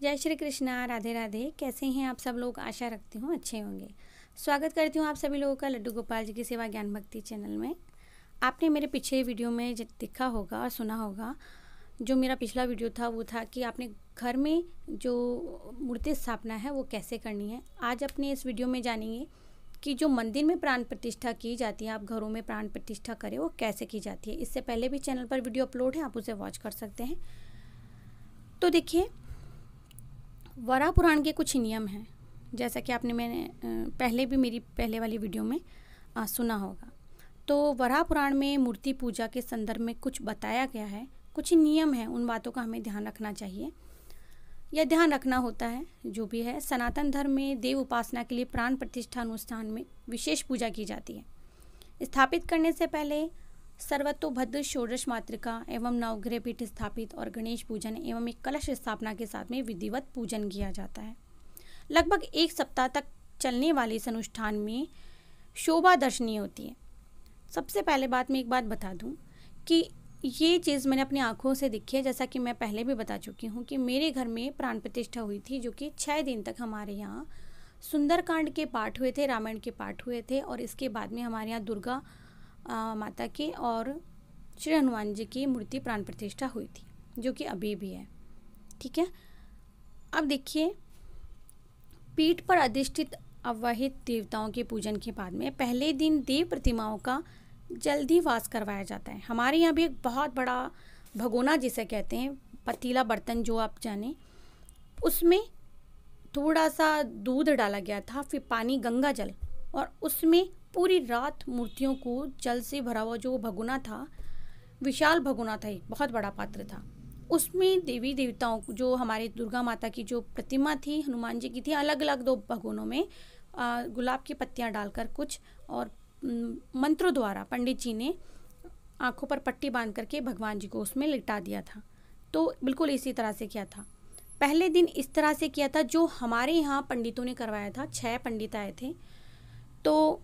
जय श्री कृष्णा, राधे राधे। कैसे हैं आप सब लोग? आशा रखती हूँ अच्छे होंगे। स्वागत करती हूँ आप सभी लोगों का लड्डू गोपाल जी की सेवा ज्ञान भक्ति चैनल में। आपने मेरे पीछे वीडियो में देखा होगा और सुना होगा, जो मेरा पिछला वीडियो था वो था कि आपने घर में जो मूर्ति स्थापना है वो कैसे करनी है। आज अपने इस वीडियो में जानेंगे कि जो मंदिर में प्राण प्रतिष्ठा की जाती है, आप घरों में प्राण प्रतिष्ठा करें वो कैसे की जाती है। इससे पहले भी चैनल पर वीडियो अपलोड है, आप उसे वॉच कर सकते हैं। तो देखिए, वराह पुराण के कुछ नियम हैं, जैसा कि मैंने पहले भी मेरी पहले वाली वीडियो में सुना होगा। तो वराह पुराण में मूर्ति पूजा के संदर्भ में कुछ बताया गया है, कुछ नियम हैं, उन बातों का हमें ध्यान रखना चाहिए या ध्यान रखना होता है। जो भी है, सनातन धर्म में देव उपासना के लिए प्राण प्रतिष्ठा अनुष्ठान में विशेष पूजा की जाती है। स्थापित करने से पहले सर्वतोभद्र षोडश मातृका एवं नवग्रह पीठ स्थापित और गणेश पूजन एवं एक कलश स्थापना के साथ में विधिवत पूजन किया जाता है। लगभग एक सप्ताह तक चलने वाले इस अनुष्ठान में शोभा दर्शनीय होती है। सबसे पहले मैं एक बात बता दूं कि ये चीज़ मैंने अपनी आंखों से देखी है। जैसा कि मैं पहले भी बता चुकी हूँ कि मेरे घर में प्राण प्रतिष्ठा हुई थी, जो कि 6 दिन तक हमारे यहाँ सुंदरकांड के पाठ हुए थे, रामायण के पाठ हुए थे, और इसके बाद में हमारे यहाँ दुर्गा माता की और श्री हनुमान जी की मूर्ति प्राण प्रतिष्ठा हुई थी, जो कि अभी भी है। ठीक है, अब देखिए, पीठ पर अधिष्ठित अवहित देवताओं के पूजन के बाद में पहले दिन देव प्रतिमाओं का जल्दी वास करवाया जाता है। हमारे यहाँ भी एक बहुत बड़ा भगोना जिसे कहते हैं, पतीला बर्तन जो आप जाने, उसमें थोड़ा सा दूध डाला गया था, फिर पानी, गंगा जल, और उसमें पूरी रात मूर्तियों को जल से भरा हुआ जो भगोना था, विशाल भगोना था, एक बहुत बड़ा पात्र था, उसमें देवी देवताओं जो हमारे दुर्गा माता की जो प्रतिमा थी, हनुमान जी की थी, अलग अलग 2 भगोनों में गुलाब की पत्तियां डालकर कुछ और मंत्रों द्वारा पंडित जी ने आंखों पर पट्टी बांध करके भगवान जी को उसमें लिटा दिया था। तो बिल्कुल इसी तरह से किया था। पहले दिन इस तरह से किया था जो हमारे यहाँ पंडितों ने करवाया था। 6 पंडित आए थे। तो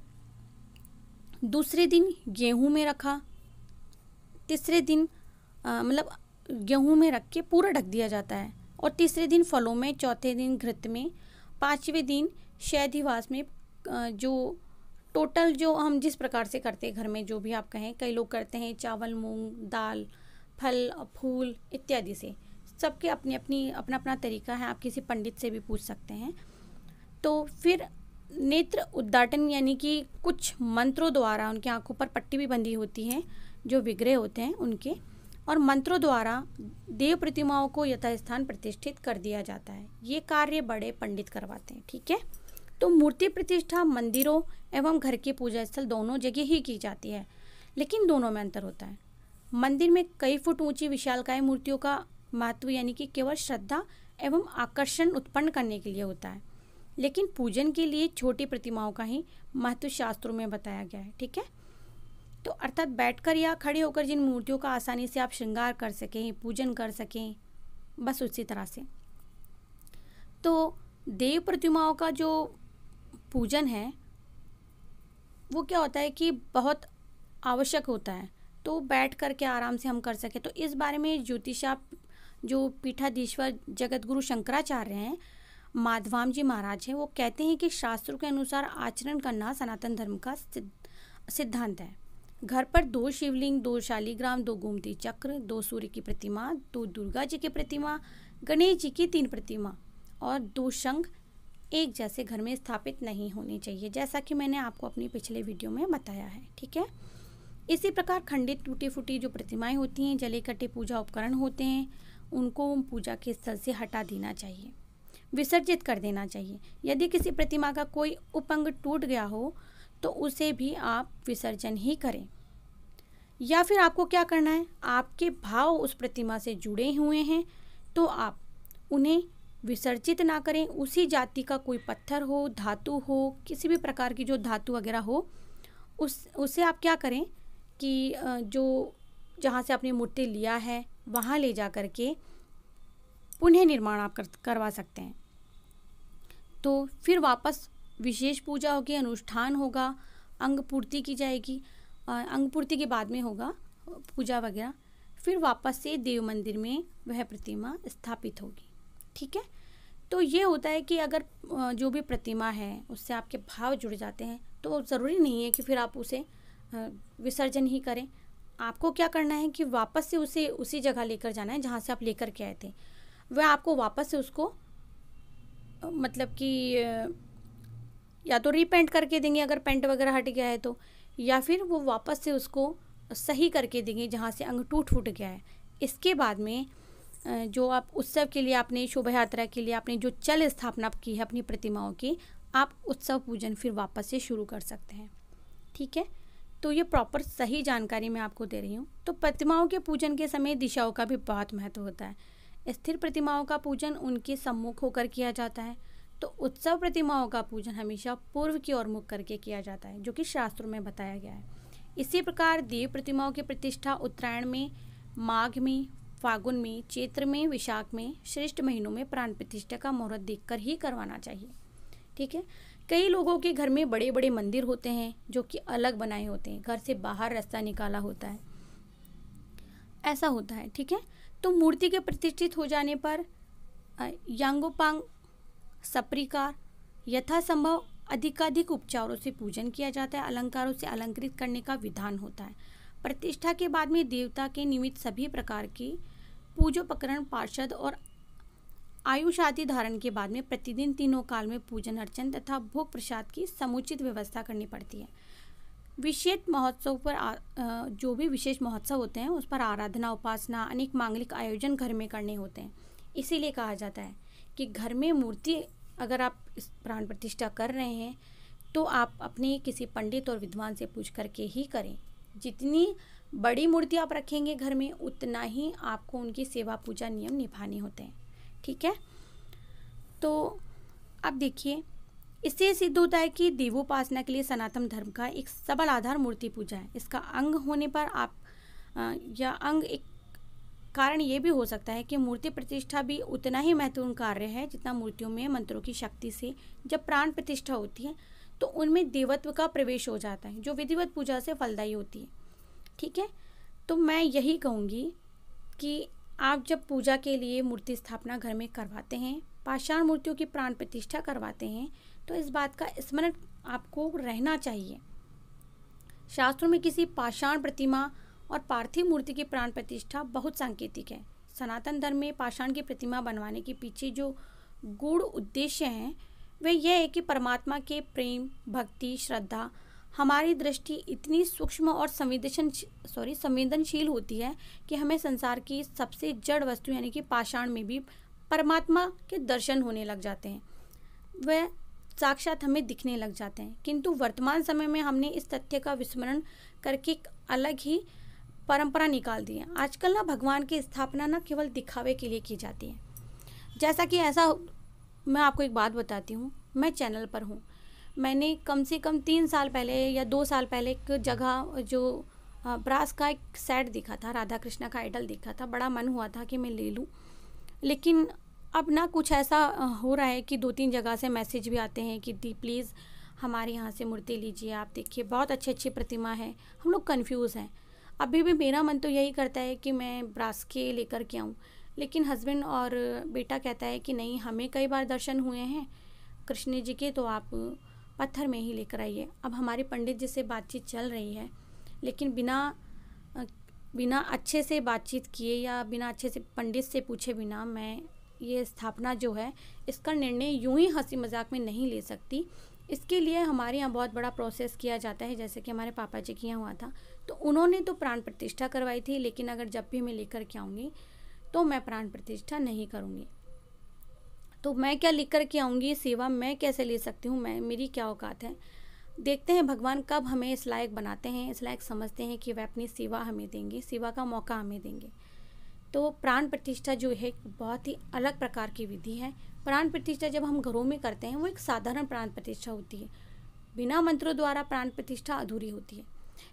दूसरे दिन गेहूं में रखा, तीसरे दिन मतलब गेहूं में रख के पूरा ढक दिया जाता है, और तीसरे दिन फलों में, चौथे दिन घृत में, 5वें दिन शैधिवास में। जो टोटल जो हम जिस प्रकार से करते हैं घर में, जो भी आप कहें, कई लोग करते हैं चावल, मूंग, दाल, फल, फूल इत्यादि से। सबके अपनी अपनी अपना अपना तरीका है, आप किसी पंडित से भी पूछ सकते हैं। तो फिर नेत्र उद्घाटन, यानी कि कुछ मंत्रों द्वारा उनकी आंखों पर पट्टी भी बंधी होती है, जो विग्रह होते हैं उनके, और मंत्रों द्वारा देव प्रतिमाओं को यथास्थान प्रतिष्ठित कर दिया जाता है। ये कार्य बड़े पंडित करवाते हैं। ठीक है, तो मूर्ति प्रतिष्ठा मंदिरों एवं घर के पूजा स्थल दोनों जगह ही की जाती है, लेकिन दोनों में अंतर होता है। मंदिर में कई फुट ऊंची विशालकाय मूर्तियों का महत्व, यानी कि केवल श्रद्धा एवं आकर्षण उत्पन्न करने के लिए होता है, लेकिन पूजन के लिए छोटी प्रतिमाओं का ही महत्व शास्त्रों में बताया गया है। ठीक है, तो अर्थात बैठकर या खड़े होकर जिन मूर्तियों का आसानी से आप श्रृंगार कर सकें, पूजन कर सकें, बस उसी तरह से। तो देव प्रतिमाओं का जो पूजन है वो क्या होता है कि बहुत आवश्यक होता है, तो बैठ कर के आराम से हम कर सकें। तो इस बारे में ज्योतिषा जो पीठाधीश्वर जगतगुरु शंकराचार्य हैं, माधवाम जी महाराज हैं, वो कहते हैं कि शास्त्रों के अनुसार आचरण करना सनातन धर्म का सिद्धांत है। घर पर 2 शिवलिंग, 2 शालिग्राम, 2 गोमती चक्र, 2 सूर्य की प्रतिमा, 2 दुर्गा जी की प्रतिमा, गणेश जी की 3 प्रतिमा और 2 शंख एक जैसे घर में स्थापित नहीं होने चाहिए, जैसा कि मैंने आपको अपनी पिछले वीडियो में बताया है। ठीक है, इसी प्रकार खंडित, टूटी फूटी जो प्रतिमाएं होती हैं, जले कटे पूजा उपकरण होते हैं, उनको पूजा के स्थल से हटा देना चाहिए, विसर्जित कर देना चाहिए। यदि किसी प्रतिमा का कोई उपअंग टूट गया हो तो उसे भी आप विसर्जन ही करें। या फिर आपको क्या करना है, आपके भाव उस प्रतिमा से जुड़े हुए हैं तो आप उन्हें विसर्जित ना करें। उसी जाति का कोई पत्थर हो, धातु हो, किसी भी प्रकार की जो धातु वगैरह हो, उसे आप क्या करें कि जो जहाँ से आपने मूर्ति लिया है वहाँ ले जा कर के पुनः निर्माण आप करवा सकते हैं। तो फिर वापस विशेष पूजा होगी, अनुष्ठान होगा, अंग पूर्ति की जाएगी, अंग पूर्ति के बाद में होगा पूजा वगैरह, फिर वापस से देव मंदिर में वह प्रतिमा स्थापित होगी। ठीक है, तो ये होता है कि अगर जो भी प्रतिमा है उससे आपके भाव जुड़ जाते हैं तो ज़रूरी नहीं है कि फिर आप उसे विसर्जन ही करें। आपको क्या करना है कि वापस से उसे उसी जगह लेकर जाना है जहाँ से आप लेकर के आए थे। वह आपको वापस से उसको मतलब कि या तो रीपेंट करके देंगे अगर पेंट वगैरह हट गया है तो, या फिर वो वापस से उसको सही करके देंगे जहाँ से अंग टूट गया है। इसके बाद में जो आप उत्सव के लिए आपने शोभा यात्रा के लिए आपने जो चल स्थापना की है अपनी प्रतिमाओं की, आप उत्सव पूजन फिर वापस से शुरू कर सकते हैं। ठीक है, तो ये प्रॉपर सही जानकारी मैं आपको दे रही हूँ। तो प्रतिमाओं के पूजन के समय दिशाओं का भी बहुत महत्व होता है। स्थिर प्रतिमाओं का पूजन उनके सम्मुख होकर किया जाता है, तो उत्सव प्रतिमाओं का पूजन हमेशा पूर्व की ओर मुख करके किया जाता है, जो कि शास्त्रों में बताया गया है। इसी प्रकार देव प्रतिमाओं की प्रतिष्ठा उत्तरायण में, माघ में, फागुन में, चैत्र में, विशाख में, श्रेष्ठ महीनों में प्राण प्रतिष्ठा का मुहूर्त देखकर ही करवाना चाहिए। ठीक है, कई लोगों के घर में बड़े बड़े मंदिर होते हैं जो कि अलग बनाए होते हैं, घर से बाहर रास्ता निकाला होता है, ऐसा होता है। ठीक है, तो मूर्ति के प्रतिष्ठित हो जाने पर यांगोपांग सप्रिकार यथासंभव अधिकाधिक उपचारों से पूजन किया जाता है। अलंकारों से अलंकृत करने का विधान होता है। प्रतिष्ठा के बाद में देवता के निमित्त सभी प्रकार की पूजोपकरण, पार्षद और आयुष आदि धारण के बाद में प्रतिदिन तीनों काल में पूजन अर्चन तथा भोग प्रसाद की समुचित व्यवस्था करनी पड़ती है। विशेष महोत्सव पर जो भी विशेष महोत्सव होते हैं उस पर आराधना, उपासना, अनेक मांगलिक आयोजन घर में करने होते हैं। इसीलिए कहा जाता है कि घर में मूर्ति अगर आप इस प्राण प्रतिष्ठा कर रहे हैं तो आप अपने किसी पंडित और विद्वान से पूछ करके ही करें। जितनी बड़ी मूर्ति आप रखेंगे घर में उतना ही आपको उनकी सेवा पूजा नियम निभाने होते हैं। ठीक है, तो अब देखिए, इससे सिद्ध होता है कि देवोपासना के लिए सनातन धर्म का एक सबल आधार मूर्ति पूजा है। इसका अंग होने पर आप या अंग एक कारण ये भी हो सकता है कि मूर्ति प्रतिष्ठा भी उतना ही महत्वपूर्ण कार्य है जितना मूर्तियों में मंत्रों की शक्ति से जब प्राण प्रतिष्ठा होती है तो उनमें देवत्व का प्रवेश हो जाता है, जो विधिवत पूजा से फलदायी होती है। ठीक है, तो मैं यही कहूँगी कि आप जब पूजा के लिए मूर्ति स्थापना घर में करवाते हैं, पाषाण मूर्तियों की प्राण प्रतिष्ठा करवाते हैं, तो इस बात का स्मरण आपको रहना चाहिए। शास्त्रों में किसी पाषाण प्रतिमा और पार्थिव मूर्ति की प्राण प्रतिष्ठा बहुत सांकेतिक है। सनातन धर्म में पाषाण की प्रतिमा बनवाने के पीछे जो गूढ़ उद्देश्य हैं वह यह है कि परमात्मा के प्रेम, भक्ति, श्रद्धा हमारी दृष्टि इतनी सूक्ष्म और संवेदनशील होती है कि हमें संसार की सबसे जड़ वस्तु यानी कि पाषाण में भी परमात्मा के दर्शन होने लग जाते हैं, वह साक्षात हमें दिखने लग जाते हैं। किंतु वर्तमान समय में हमने इस तथ्य का विस्मरण करके एक अलग ही परंपरा निकाल दी है। आजकल ना भगवान की स्थापना ना केवल दिखावे के लिए की जाती है। जैसा कि ऐसा मैं आपको एक बात बताती हूँ, मैं चैनल पर हूँ, मैंने कम से कम 3 साल पहले या 2 साल पहले एक जगह जो ब्रास का एक सेट दिखा था, राधा कृष्णा का आइडल दिखा था, बड़ा मन हुआ था कि मैं ले लूँ। लेकिन अब ना कुछ ऐसा हो रहा है कि 2-3 जगह से मैसेज भी आते हैं कि दी प्लीज़ हमारे यहाँ से मूर्ति लीजिए, आप देखिए बहुत अच्छी प्रतिमा है। हम लोग कंफ्यूज हैं। अभी भी मेरा मन तो यही करता है कि मैं ब्रास के लेकर के आऊँ, लेकिन हस्बैंड और बेटा कहता है कि नहीं, हमें कई बार दर्शन हुए हैं कृष्ण जी के, तो आप पत्थर में ही लेकर आइए। अब हमारे पंडित जी से बातचीत चल रही है, लेकिन बिना अच्छे से बातचीत किए या बिना अच्छे से पंडित से पूछे बिना मैं ये स्थापना जो है इसका निर्णय यूं ही हंसी मजाक में नहीं ले सकती। इसके लिए हमारे यहाँ बहुत बड़ा प्रोसेस किया जाता है। जैसे कि हमारे पापा जी के यहाँ हुआ था, तो उन्होंने तो प्राण प्रतिष्ठा करवाई थी, लेकिन अगर जब भी मैं लेकर के आऊँगी तो मैं प्राण प्रतिष्ठा नहीं करूँगी। तो मैं क्या लेकर के आऊँगी, सेवा मैं कैसे ले सकती हूँ, मेरी क्या औकात है। देखते हैं भगवान कब हमें इस लायक बनाते हैं, इस लायक समझते हैं कि वह अपनी सेवा हमें देंगे, सेवा का मौका हमें देंगे। तो प्राण प्रतिष्ठा जो है बहुत ही अलग प्रकार की विधि है। प्राण प्रतिष्ठा जब हम घरों में करते हैं वो एक साधारण प्राण प्रतिष्ठा होती है, बिना मंत्रों द्वारा प्राण प्रतिष्ठा अधूरी होती है।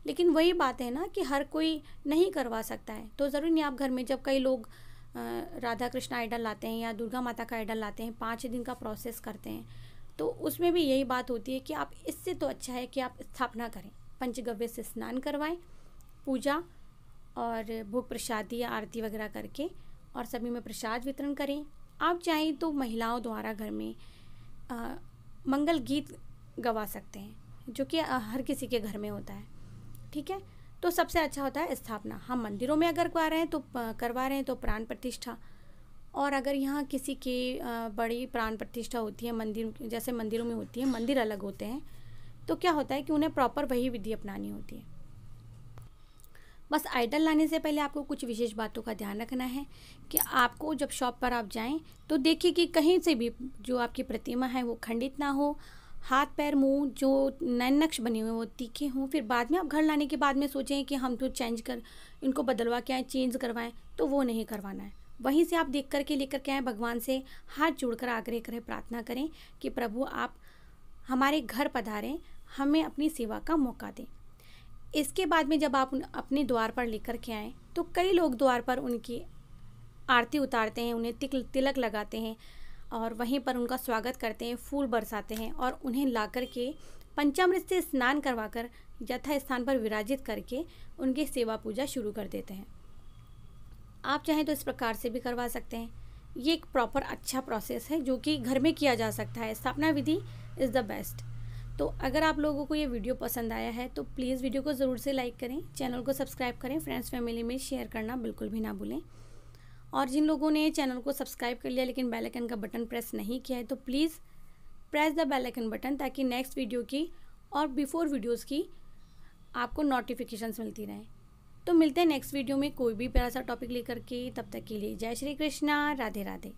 लेकिन वही बात है ना कि हर कोई नहीं करवा सकता है, तो ज़रूरी नहीं आप घर में, जब कई लोग राधा कृष्ण आइडल लाते हैं या दुर्गा माता का आइडल लाते हैं, 5 दिन का प्रोसेस करते हैं, तो उसमें भी यही बात होती है कि आप इससे तो अच्छा है कि आप स्थापना करें, पंचगव्य से स्नान करवाएं, पूजा और भोग प्रसादी या आरती वगैरह करके और सभी में प्रसाद वितरण करें, आप चाहें तो महिलाओं द्वारा घर में मंगल गीत गवा सकते हैं, जो कि हर किसी के घर में होता है। ठीक है, तो सबसे अच्छा होता है स्थापना। हम मंदिरों में अगर करवा रहे हैं तो प्राण प्रतिष्ठा, और अगर यहाँ किसी के बड़ी प्राण प्रतिष्ठा होती है मंदिर, जैसे मंदिरों में होती है, मंदिर अलग होते हैं, तो क्या होता है कि उन्हें प्रॉपर वही विधि अपनानी होती है। बस आइडल लाने से पहले आपको कुछ विशेष बातों का ध्यान रखना है कि आपको जब शॉप पर आप जाएं तो देखिए कि कहीं से भी जो आपकी प्रतिमा है वो खंडित ना हो, हाथ पैर मुंह जो नैन नक्श बने हुए वो तीखे हों। फिर बाद में आप घर लाने के बाद में सोचें कि हम तो इनको बदलवा के आए, चेंज करवाएं, तो वो नहीं करवाना है। वहीं से आप देख करके लेकर के आए, भगवान से हाथ जोड़कर आग्रह करें, प्रार्थना करें कि प्रभु आप हमारे घर पधारें, हमें अपनी सेवा का मौका दें। इसके बाद में जब आप अपने द्वार पर लेकर के आएँ तो कई लोग द्वार पर उनकी आरती उतारते हैं, उन्हें तिलक लगाते हैं और वहीं पर उनका स्वागत करते हैं, फूल बरसाते हैं और उन्हें ला कर के पंचामृत से स्नान करवाकर यथा स्थान पर विराजित करके उनकी सेवा पूजा शुरू कर देते हैं। आप चाहें तो इस प्रकार से भी करवा सकते हैं। ये एक प्रॉपर अच्छा प्रोसेस है जो कि घर में किया जा सकता है। स्थापना विधि इज़ द बेस्ट। तो अगर आप लोगों को ये वीडियो पसंद आया है तो प्लीज़ वीडियो को ज़रूर से लाइक करें, चैनल को सब्सक्राइब करें, फ्रेंड्स फैमिली में शेयर करना बिल्कुल भी ना भूलें। और जिन लोगों ने चैनल को सब्सक्राइब कर लिया लेकिन बेल आइकन का बटन प्रेस नहीं किया है तो please press the bell icon button, ताकि नेक्स्ट वीडियो की और बिफोर वीडियोज़ की आपको नोटिफिकेशंस मिलती रहें। तो मिलते हैं नेक्स्ट वीडियो में कोई भी प्यारा सा टॉपिक लेकर के। तब तक के लिए जय श्री कृष्णा, राधे राधे।